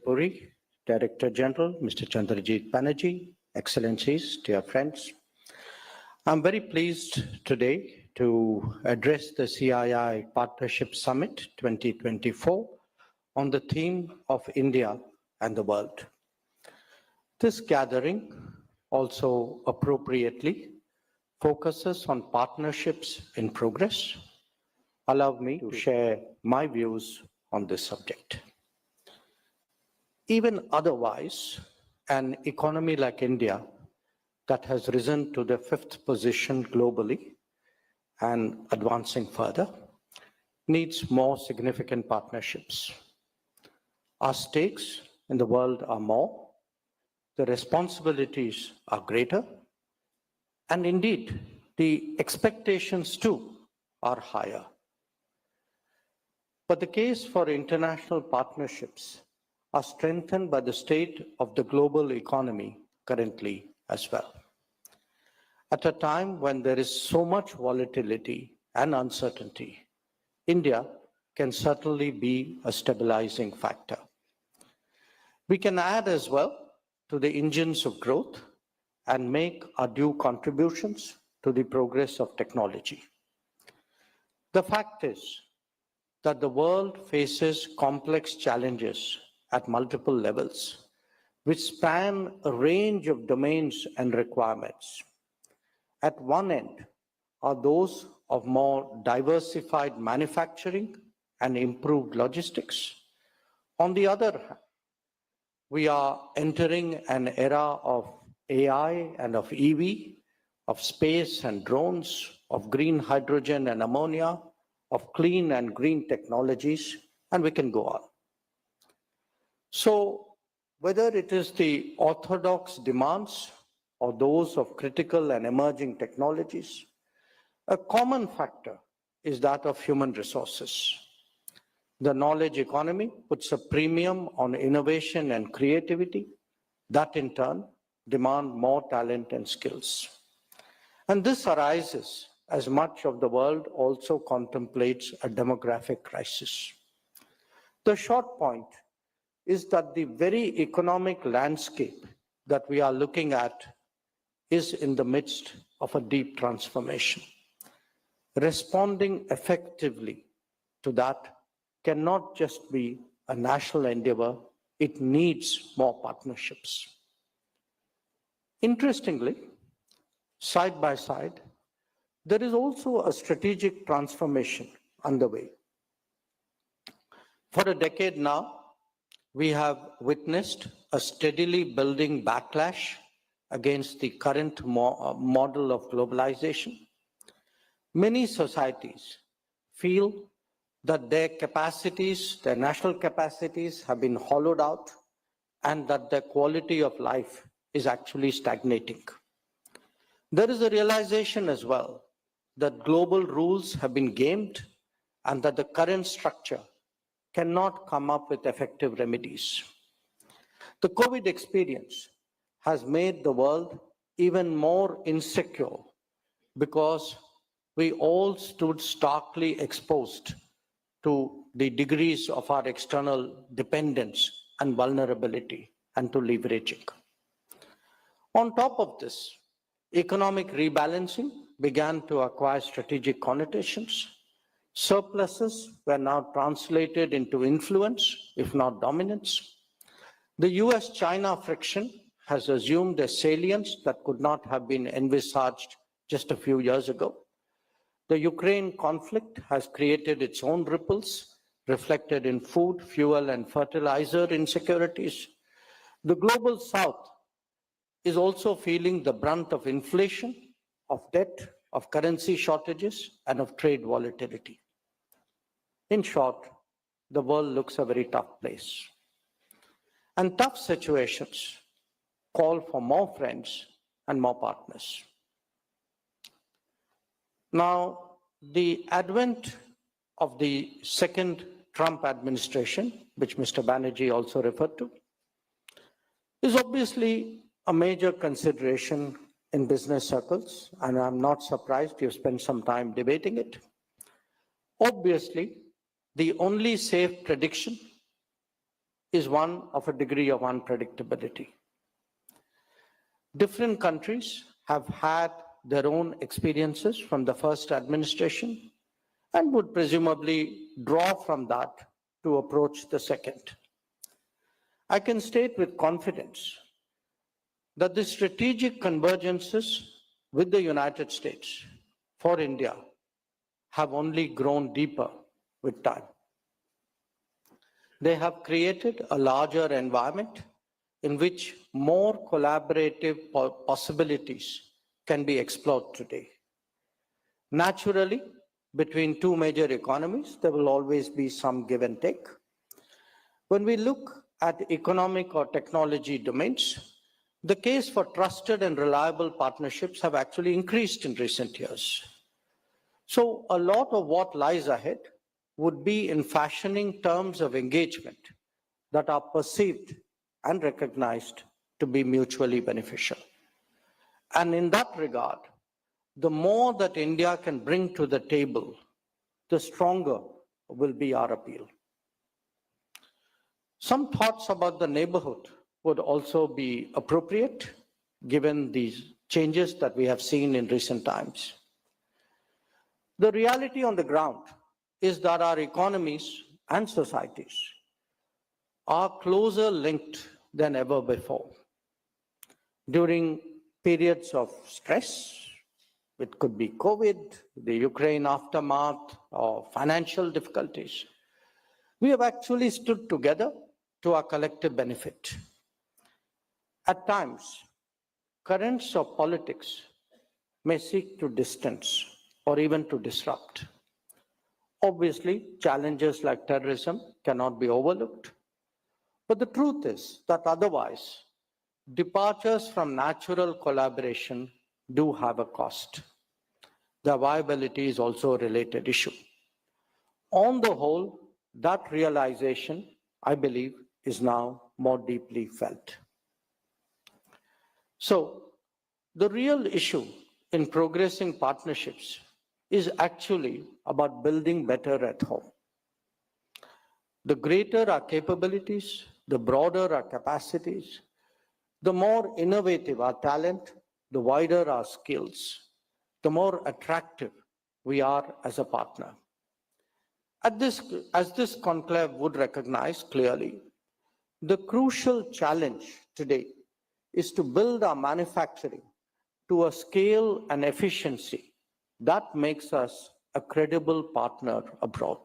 Puri, Director General, Mr. Chandrajit Banerjee, Excellencies, dear friends. I'm very pleased today to address the CII Partnership Summit 2024 on the theme of India and the world. This gathering also appropriately focuses on partnerships in progress. Allow me to share my views on this subject. Even otherwise, an economy like India that has risen to the 5th position globally and advancing further needs more significant partnerships. Our stakes in the world are more, the responsibilities are greater, and indeed, the expectations too are higher. But the case for international partnerships are strengthened by the state of the global economy currently as well. At a time when there is so much volatility and uncertainty, India can certainly be a stabilizing factor. We can add as well to the engines of growth and make our due contributions to the progress of technology. The fact is that the world faces complex challenges at multiple levels, which span a range of domains and requirements. At one end are those of more diversified manufacturing and improved logistics. On the other hand, we are entering an era of AI and of EV, of space and drones, of green hydrogen and ammonia, of clean and green technologies, and we can go on. So whether it is the orthodox demands or those of critical and emerging technologies, a common factor is that of human resources. The knowledge economy puts a premium on innovation and creativity that in turn demand more talent and skills. And this arises as much of the world also contemplates a demographic crisis. The short point is that the very economic landscape that we are looking at is in the midst of a deep transformation. Responding effectively to that cannot just be a national endeavor, it needs more partnerships. Interestingly, side by side, there is also a strategic transformation underway. For a decade now, we have witnessed a steadily building backlash against the current model of globalization. Many societies feel that their capacities, their national capacities have been hollowed out and that their quality of life is actually stagnating. There is a realization as well that global rules have been gamed and that the current structure cannot come up with effective remedies. The COVID experience has made the world even more insecure because we all stood starkly exposed to the degrees of our external dependence and vulnerability and to leveraging. On top of this, economic rebalancing began to acquire strategic connotations. Surpluses were now translated into influence, if not dominance. The US-China friction has assumed a salience that could not have been envisaged just a few years ago. The Ukraine conflict has created its own ripples, reflected in food, fuel, and fertilizer insecurities. The global South is also feeling the brunt of inflation, of debt, of currency shortages, and of trade volatility. In short, the world looks a very tough place. And tough situations call for more friends and more partners. Now, the advent of the second Trump administration, which Mr. Banerjee also referred to, is obviously a major consideration in business circles, and I'm not surprised you've spent some time debating it. Obviously, the only safe prediction is one of a degree of unpredictability. Different countries have had their own experiences from the first administration and would presumably draw from that to approach the second. I can state with confidence that the strategic convergences with the United States for India have only grown deeper with time. They have created a larger environment in which more collaborative possibilities can be explored today. Naturally, between two major economies, there will always be some give and take. When we look at economic or technology domains, the case for trusted and reliable partnerships have actually increased in recent years. So a lot of what lies ahead would be in fashioning terms of engagement that are perceived and recognized to be mutually beneficial. And in that regard, the more that India can bring to the table, the stronger will be our appeal. Some thoughts about the neighborhood would also be appropriate given these changes that we have seen in recent times. The reality on the ground is that our economies and societies are closer linked than ever before. During periods of stress, it could be COVID, the Ukraine aftermath, or financial difficulties, we have actually stood together to our collective benefit. At times, currents of politics may seek to distance or even to disrupt. Obviously, challenges like terrorism cannot be overlooked. But the truth is that otherwise, departures from natural collaboration do have a cost. The viability is also a related issue. On the whole, that realization, I believe, is now more deeply felt. So, the real issue in progressing partnerships is actually about building better at home. The greater our capabilities, the broader our capacities, the more innovative our talent, the wider our skills, the more attractive we are as a partner. As this conclave would recognize clearly, the crucial challenge today is to build our manufacturing to a scale and efficiency that makes us a credible partner abroad.